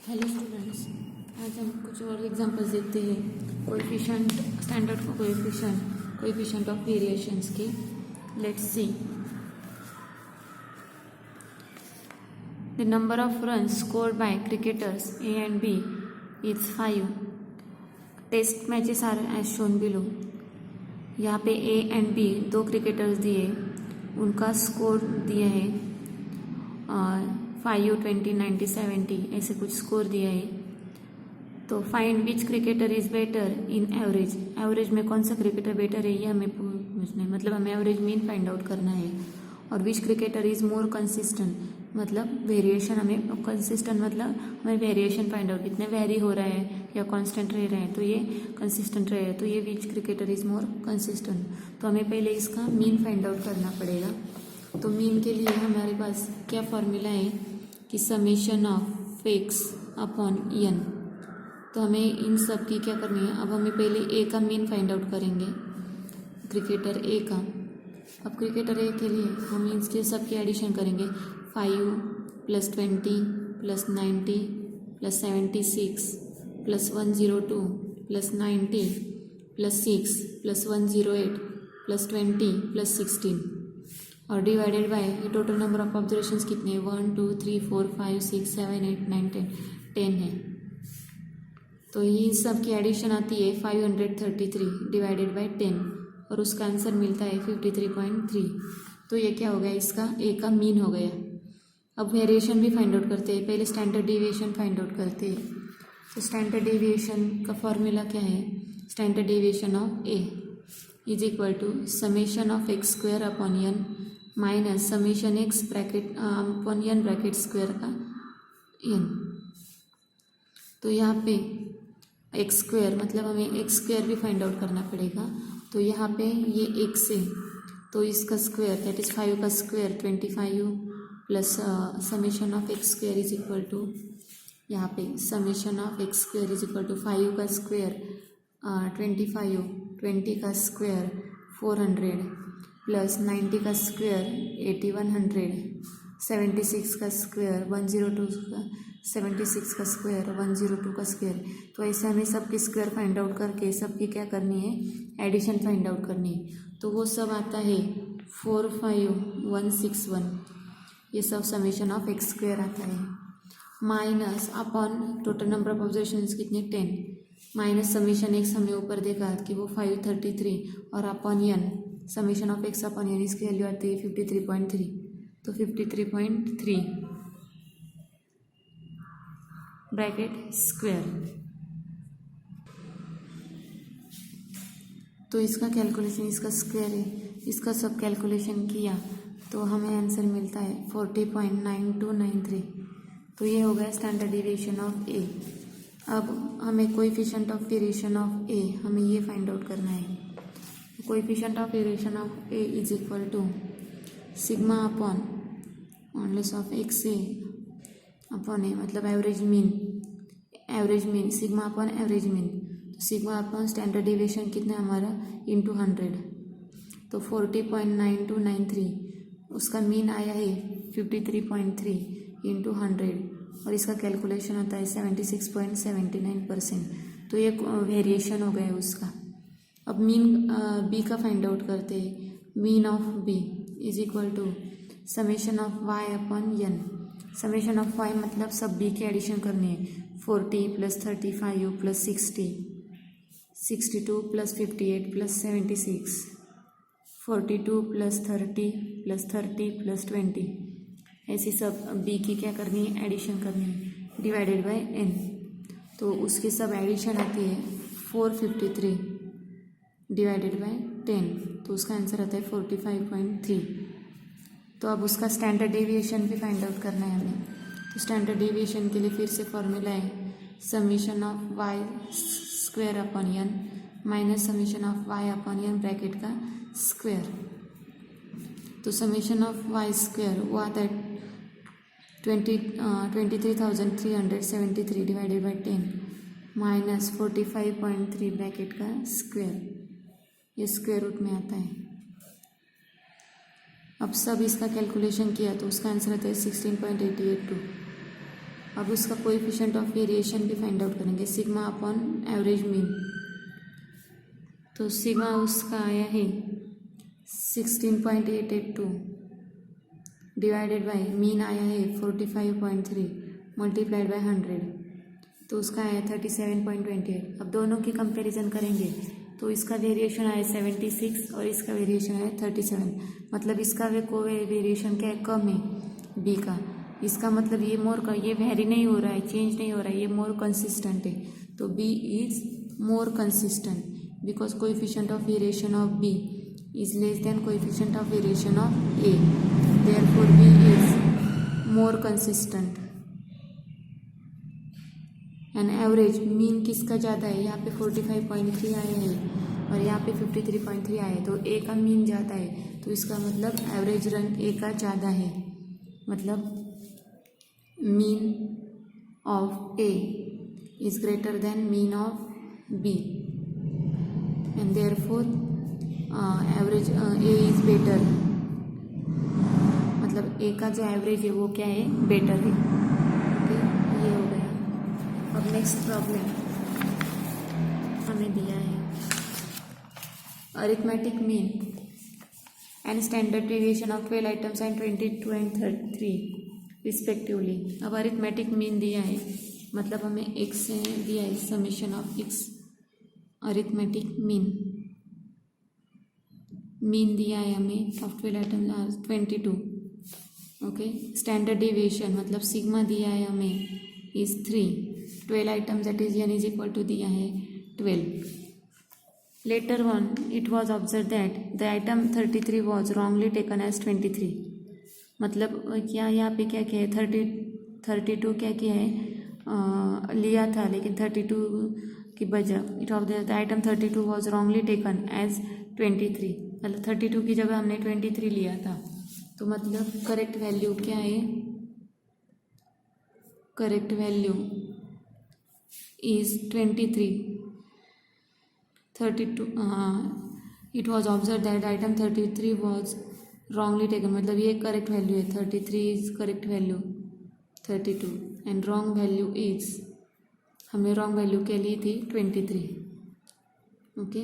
Hello students, आज हम कुछ और एग्जांपल्स देखते हैं coefficient standard coefficient of variations के। Let's see the number of runs scored by cricketers A and B is 5। Test matches are as shown below. यहाँ पे ए एंड बी दो क्रिकेटर्स दिए, उनका स्कोर दिया है 5, 20, 90, 70 ऐसे कुछ स्कोर दिया है। तो find which cricketer is better in average. Average में कौन सा क्रिकेटर बेटर है ये हमें पूछना है, मतलब हमें एवरेज मीन फाइंड आउट करना है। और विच क्रिकेटर इज मोर कंसिस्टेंट, मतलब वेरिएशन हमें कंसिस्टेंट, मतलब हमें वेरिएशन फाइंड आउट कितने वेरी हो रहा है या कांस्टेंट रह रहे हैं, तो ये कंसिस्टेंट रहे, तो ये विच क्रिकेटर इज मोर कंसिस्टेंट। तो हमें पहले इसका मीन फाइंड आउट करना पड़ेगा। तो मीन के लिए हमारे पास क्या फॉर्मूला है कि summation of x upon n. तो हमें इन सब की क्या करनी है, अब हमें पहले ए का मीन फाइंड आउट करेंगे, क्रिकेटर ए का। अब क्रिकेटर ए के लिए हम इसके सब की एडिशन करेंगे, 5 + 20 + 90 + 76 + 102 + 90 + 6 + 108 + 20 + 16 और डिवाइडेड बाय ये टोटल नंबर ऑफ ऑब्जर्वेशंस कितने हैं, 1 2 3 4 5 6 7 8 9 10 है। तो ये सब की एडिशन आती है 533 डिवाइडेड बाय 10 और उसका आंसर मिलता है 53.3। तो ये क्या हो गया, इसका ए का मीन हो गया। अब वेरिएशन भी फाइंड आउट करते हैं, पहले स्टैंडर्ड डेविएशन फाइंड आउट करते हैं। तो स्टैंडर्ड डेविएशन का फॉर्मूला क्या है, standard deviation of A is equal to summation of x square upon n minus summation x bracket upon n bracket square का एन। तो यहाँ पे एक्स स्क्वायर मतलब हमें एक्स स्क्वायर भी फाइंड आउट करना पड़ेगा। तो यहाँ पे ये एक्स है, तो इसका स्क्वायर दैट इज 5 का square 25 plus summation of x square is equal to, यहाँ पे summation of x square is equal to 5 का स्क्वायर 25, 20 का स्क्वायर 400 प्लस 90 का स्क्वायर 8100, 76 का स्क्वायर 102 का 76 का स्क्वायर 102 का स्क्वायर। तो ऐसे हमें सबकी स्क्वायर फाइंड आउट करके सबकी क्या करनी है, एडिशन फाइंड आउट करनी है। तो वो सब आता है 45161, ये सब समेशन ऑफ एक्स स्क्वायर आता है, minus upon total number of observations कितने 10 माइनस समेशन एक्स हमने ऊपर देखा कि वो 533 और upon n summation of x upon n इसकी वैल्यू आती है 53.3। तो 53.3 ब्रैकेट स्क्वायर। तो इसका कैलकुलेशन, इसका स्क्वायर है, इसका सब कैलकुलेशन किया तो हमें आंसर मिलता है 40.9293। तो ये हो गया स्टैंडर्ड डेविएशन ऑफ ए। अब हमें coefficient of variation of A हमें ये फाइंड आउट करना है। Coefficient of variation of A is equal to sigma upon modulus of x A upon A, मतलब average mean sigma upon average mean. तो sigma upon standard deviation कितना है हमारा into 100, तो 40.9293 उसका मीन आया है 53.3 इंटू 100 और इसका कैलकुलेशन होता है 76.79%। तो ये वेरिएशन हो गया उसका। अब मीन बी का फाइंड आउट करते हैं। Mean of b is equal to summation of y upon n. Summation of y मतलब सब बी की एडिशन करनी है, 40 + 35 + 60, 62 + 58 + 76, 42 + 30 + 30 + 20 ऐसी सब बी की क्या करनी है, एडिशन करनी है डिवाइडेड बाय एन। तो उसकी सब एडिशन आती है 453 डिवाइडेड बाय 10, तो उसका आंसर आता है 45.3। तो अब उसका स्टैंडर्ड डेविएशन भी फाइंड आउट करना है हमें। तो स्टैंडर्ड डेविएशन के लिए फिर से फॉर्मूला है summation of y square upon n minus summation of y upon n bracket का स्क्वायर। तो समेशन ऑफ वाई स्क्वायर वो आता है 23,373 डिवाइडेड बाई 10 माइनस 45.3 ब्रैकेट का स्क्वायर, ये स्क्वायर रूट में आता है। अब सब इसका कैलकुलेशन किया तो उसका आंसर आता है 16.882। अब उसका कोएफिशिएंट ऑफ वेरिएशन भी फाइंड आउट करेंगे, सिग्मा अपॉन एवरेज मीन। तो सिग्मा उसका आया है 16.882 डिवाइडेड बाय मीन आया है 45.3 मल्टीप्लाइड बाय 100, तो उसका आया 37.28। अब दोनों की कंपैरिजन करेंगे तो इसका वेरिएशन आया 76 और इसका वेरिएशन आया 37, मतलब इसका वेरिएशन क्या है, कम है बी का। इसका मतलब ये ये वेरी नहीं हो रहा है, चेंज नहीं हो रहा है, ये मोर कंसिस्टेंट है। तो b is more consistent because coefficient of variation of b is less than coefficient of variation of A. Therefore, B is more consistent. And average mean किसका ज़्यादा है, यहाँ पे 45.3 आया है और यहाँ पे 53.3 आया है, तो A का मीन ज़्यादा है, तो इसका मतलब एवरेज रन A का ज़्यादा है, मतलब mean of A is greater than mean of B and therefore average A is better, मतलब ए का जो एवरेज है वो क्या है, बेटर है। ओके, ये हो गया। अब नेक्स्ट प्रॉब्लम हमें दिया है arithmetic mean and standard deviation of 12 items and 22 and 3 respectively. अब अरिथमेटिक मीन दिया है, मतलब हमें एक्स दिया है, summation of x arithmetic mean दिया है हमें of 12 items 22। Okay, standard deviation मतलब सिग्मा दिया है हमें is 3, 12 items that is n is equal to दिया है 12। Later on it was observe that the item 33 was wrongly taken as 23, मतलब क्या यहाँ पे क्या किया है, 32 क्या किया है, लिया था, लेकिन 32 की बजाय it of the item 32 was wrongly taken as 23, मतलब 32 की जगह हमने 23 लिया था। तो मतलब करेक्ट वैल्यू क्या है, correct value is 23। 32 it was observe that item 33 was wrongly taken, मतलब ये करेक्ट वैल्यू है, 33 is correct value 32 and wrong value is, हमने रॉन्ग वैल्यू क्या ली थी 23। ओके,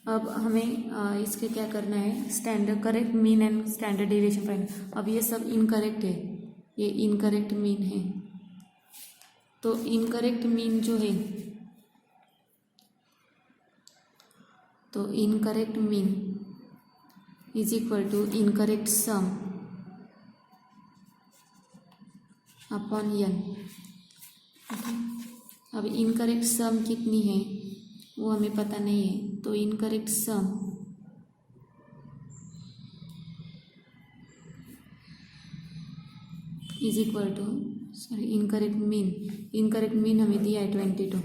अब हमें इसके क्या करना है, standard correct mean and standard deviation find. अब ये सब इनकरेक्ट है, ये इनकरेक्ट मीन है, तो इनकरेक्ट मीन जो है, तो incorrect mean is equal to incorrect sum upon n। अब इनकरेक्ट सम कितनी है वो हमें पता नहीं है, तो incorrect sum is equal to incorrect mean हमें दिया है 22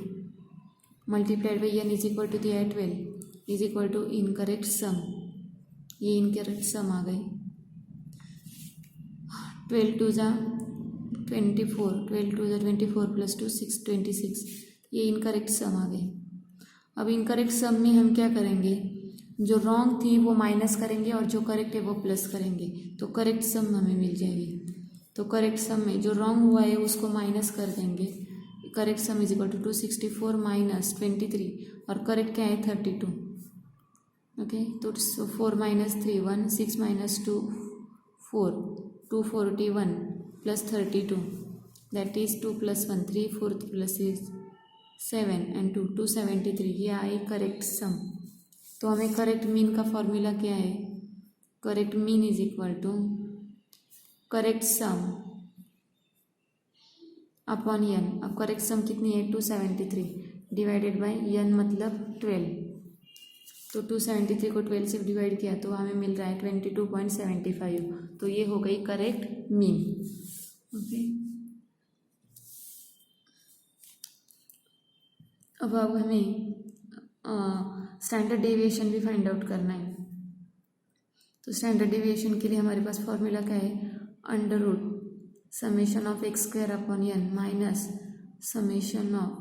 multiplied by n is equal to दिया है 12 is equal to incorrect sum, ये इनकरेक्ट सम आ गई 12 2 ज़ा 24 प्लस 2 6 26, ये इनकरेक्ट सम आ गई। अब इनकरेक्ट सम में हम क्या करेंगे, जो रॉन्ग थी वो माइनस करेंगे और जो करेक्ट है वो प्लस करेंगे, तो करेक्ट सम हमें मिल जाएगी। तो करेक्ट सम में जो रॉन्ग हुआ है उसको माइनस कर देंगे, correct sum is equal to 264 minus 23 और करेक्ट क्या है 32। ओके, तो 4 minus 3 1 6 minus 2 4 241 plus 32 that is 2 plus 1 3 4 plus 7 and 2 273, ये आई करेक्ट सम। तो हमें करेक्ट मीन का फॉर्मूला क्या है, correct mean is equal to correct sum upon n। अब करेक्ट सम कितनी है 273 डिवाइडेड बाय n मतलब 12, तो 273 को 12 से डिवाइड किया तो हमें मिल रहा है 22.75, तो ये हो गई करेक्ट मीन। ओके, अब हमें स्टैंडर्ड डेविएशन भी फाइंड आउट करना है। तो स्टैंडर्ड डेविएशन के लिए हमारे पास फॉर्मूला क्या है, under root summation of x square upon n minus summation of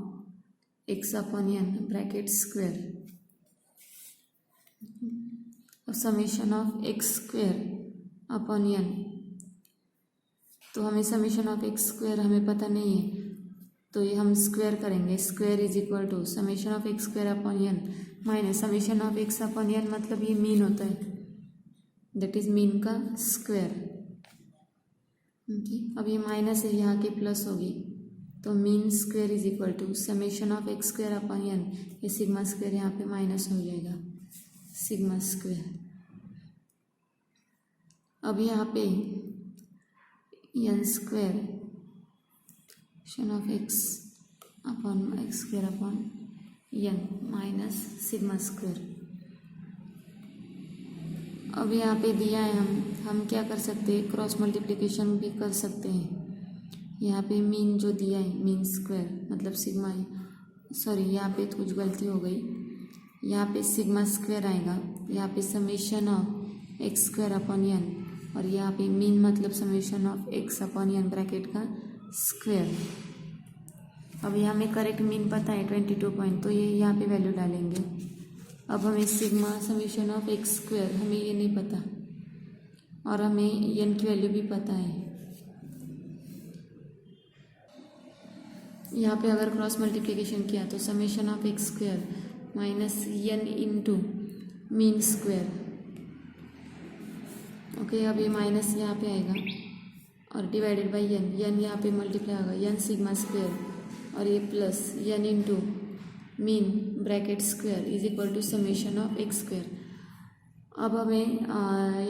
x upon n bracket square, और summation of x square upon n, तो हमें समीशन ऑफ एक्स स्क्वायर हमें पता नहीं है, तो ये हम स्क्वायर करेंगे। Square is equal to summation of x square upon n minus summation of x upon n, मतलब ये मीन होता है, दैट इज मीन का स्क्वायर। ओके, अब ये माइनस है, यहाँ के प्लस होगी, तो mean square is equal to summation of x square upon n, ये सिग्मा स्क्वायर यहाँ पे माइनस हो जाएगा, सिग्मा स्क्वायर। अब यहाँ पे n square of x upon x square upon n minus sigma square. अब यहाँ पे दिया है, हम क्या कर सकते हैं, क्रॉस मल्टीप्लिकेशन भी कर सकते हैं। यहाँ पे मीन जो दिया है मीन स्क्वायर मतलब सिग्मा, सॉरी यहाँ पे कुछ गलती हो गई, यहाँ पे सिग्मा स्क्वायर आएगा, यहाँ पे summation of x square upon n, और यहाँ पे मीन मतलब summation of x upon n bracket का स्क्वायर। अब यहाँ हमें करेक्ट मीन पता है 22 पॉइंट, तो ये यहाँ पे वैल्यू डालेंगे। अब हमें sigma summation of x square हमें ये नहीं पता, और हमें एन की वैल्यू भी पता है। यहाँ पे अगर क्रॉस मल्टीप्लिकेशन किया तो summation of x square minus n into mean square. Okay, अब ये माइनस यहाँ पे आएगा और डिवाइडेड बाई एन, एन यहाँ पे मल्टीप्लाई होगा, एन सिग्मा स्क्वायर, और ये plus n into mean bracket square is equal to summation of x square. अब हमें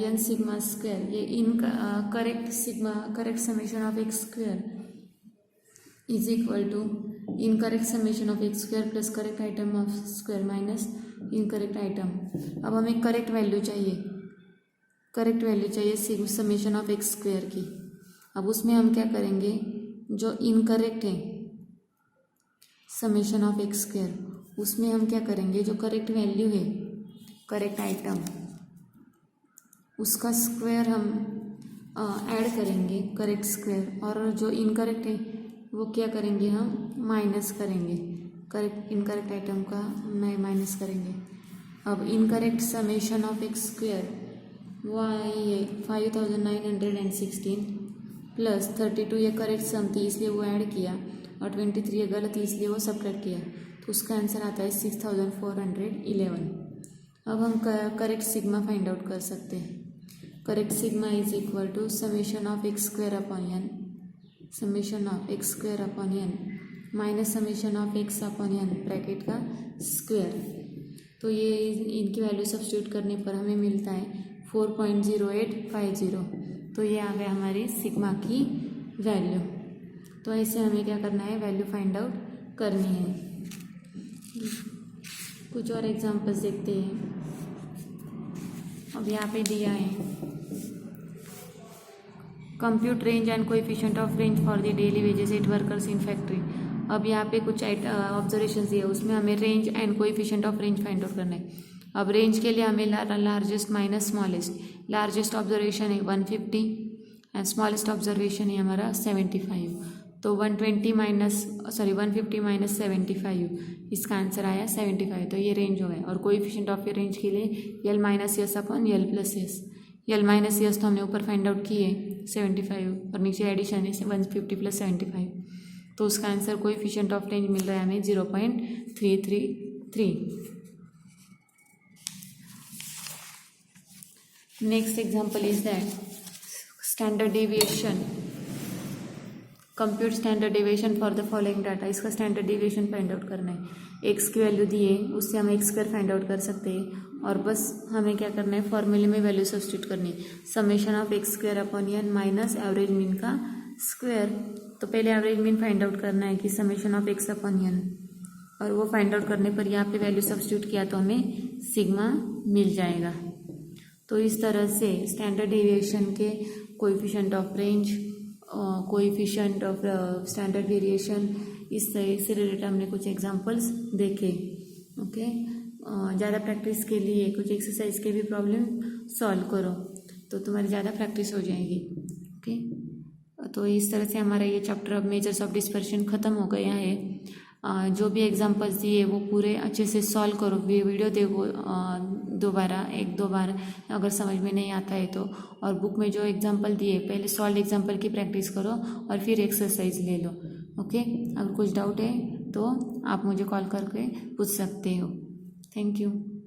एन सिग्मा स्क्वायर ये incorrect summation of x square is equal to incorrect summation of x square plus correct item of square minus incorrect item. अब हमें correct value चाहिए summation of x square की। अब उसमें हम क्या करेंगे, जो इनकरेक्ट है समेशन ऑफ एक्स स्क्वायर, उसमें हम क्या करेंगे, जो करेक्ट वैल्यू है करेक्ट आइटम उसका स्क्वायर हम ऐड करेंगे करेक्ट स्क्वायर, और जो इनकरेक्ट है वो क्या करेंगे, हम माइनस करेंगे, करेक्ट इनकरेक्ट आइटम का माइनस करेंगे। अब incorrect summation of x square वो आई है 5916 प्लस 32, ये करेक्ट सम थी इसलिए वो ऐड किया, और 23 ये गलत थी इसलिए वो सब्ट्रैक्ट किया, तो उसका आंसर आता है 6411। अब हम करेक्ट सिग्मा फाइंड आउट कर सकते हैं। Correct sigma is equal to summation of x square upon n, summation of x square upon n minus summation of x upon n bracket का स्क्वायर। तो ये इनकी वैल्यू सब्स्टिट्यूट करने पर हमें मिलता है 4.0850। तो ये आ गया हमारी सिग्मा की वैल्यू। तो ऐसे हमें क्या करना है, वैल्यू फाइंड आउट करनी है। कुछ और एग्जांपल्स देखते हैं। अब यहाँ पे दिया है compute range and coefficient of range for the daily wages at workers in factory. अब यहाँ पे कुछ ऑब्जर्वेशन दिए, उसमें हमें range and coefficient of range find out करना है। अब रेंज के लिए हमें largest minus smallest, largest observation है 150 एंड स्मॉलेस्ट ऑब्जर्वेशन है हमारा 75, तो 150 माइनस 75, इसका आंसर आया 75। तो ये रेंज हो गया। और कोएफिशिएंट ऑफ रेंज के लिए L minus S upon L plus S, L minus S तो हमने ऊपर फाइंड आउट किए 75 और नीचे एडिशन है 150 प्लस 75, तो उसका आंसर कोएफिशिएंट ऑफ रेंज मिल रहा है हमें 0.333। Next example is that standard deviation, compute standard deviation for the following data. इसका स्टैंडर्ड डेविएशन फाइंड आउट करना है। एक्स की वैल्यू दी है, उससे हम एक्स स्क्वायर फाइंड आउट कर सकते हैं, और बस हमें क्या करना है, फॉर्मूले में वैल्यू सब्स्टिट्यूट करनी है, summation of x square upon n minus average mean का स्क्वायर। तो पहले एवरेज मीन फाइंड आउट करना है कि summation of x upon n, और वो फाइंड आउट करने पर यहाँ पे वैल्यू सब्स्टिट्यूट किया तो हमें सिग्मा मिल जाएगा। तो इस तरह से स्टैंडर्ड डेविएशन के coefficient of range, coefficient of standard variation, इस तरह से रिलेटेड हमने कुछ एग्जांपल्स देखे। ओके, ज़्यादा प्रैक्टिस के लिए कुछ एक्सरसाइज के भी प्रॉब्लम सॉल्व करो तो तुम्हारी ज़्यादा प्रैक्टिस हो जाएगी। ओके, तो इस तरह से हमारा ये चैप्टर अब मेजर्स ऑफ डिस्पर्शन ख़त्म हो गया है। जो भी एग्जांपल्स दिए वो पूरे अच्छे से सॉल्व करो, वीडियो देखो दोबारा, एक दो बार अगर समझ में नहीं आता है तो। और बुक में जो एग्जांपल दिए पहले सॉल्व एग्जांपल की प्रैक्टिस करो और फिर एक्सरसाइज ले लो। ओके, अगर कुछ डाउट है तो आप मुझे कॉल करके पूछ सकते हो। Thank you.